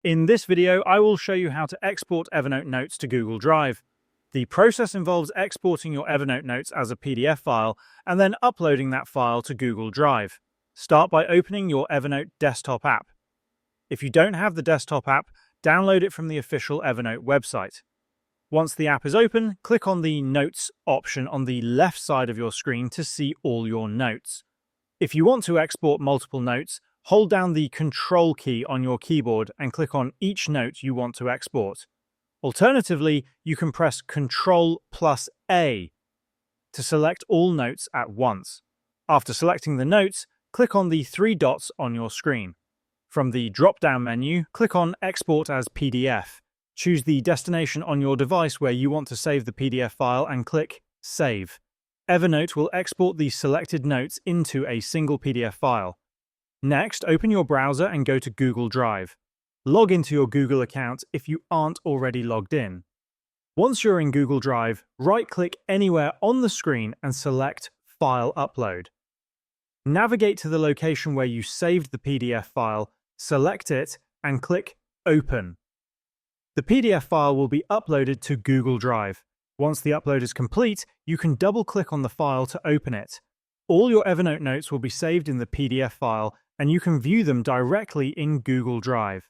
In this video, I will show you how to export Evernote notes to Google Drive. The process involves exporting your Evernote notes as a PDF file and then uploading that file to Google Drive. Start by opening your Evernote desktop app. If you don't have the desktop app, download it from the official Evernote website. Once the app is open, click on the Notes option on the left side of your screen to see all your notes. If you want to export multiple notes, hold down the Control key on your keyboard and click on each note you want to export. Alternatively, you can press Ctrl+A to select all notes at once. After selecting the notes, click on the three dots on your screen. From the drop-down menu, click on Export as PDF. Choose the destination on your device where you want to save the PDF file and click Save. Evernote will export the selected notes into a single PDF file. Next, open your browser and go to Google Drive. Log into your Google account if you aren't already logged in. Once you're in Google Drive, right-click anywhere on the screen and select File Upload. Navigate to the location where you saved the PDF file, select it, and click Open. The PDF file will be uploaded to Google Drive. Once the upload is complete, you can double-click on the file to open it. All your Evernote notes will be saved in the PDF file, and you can view them directly in Google Drive.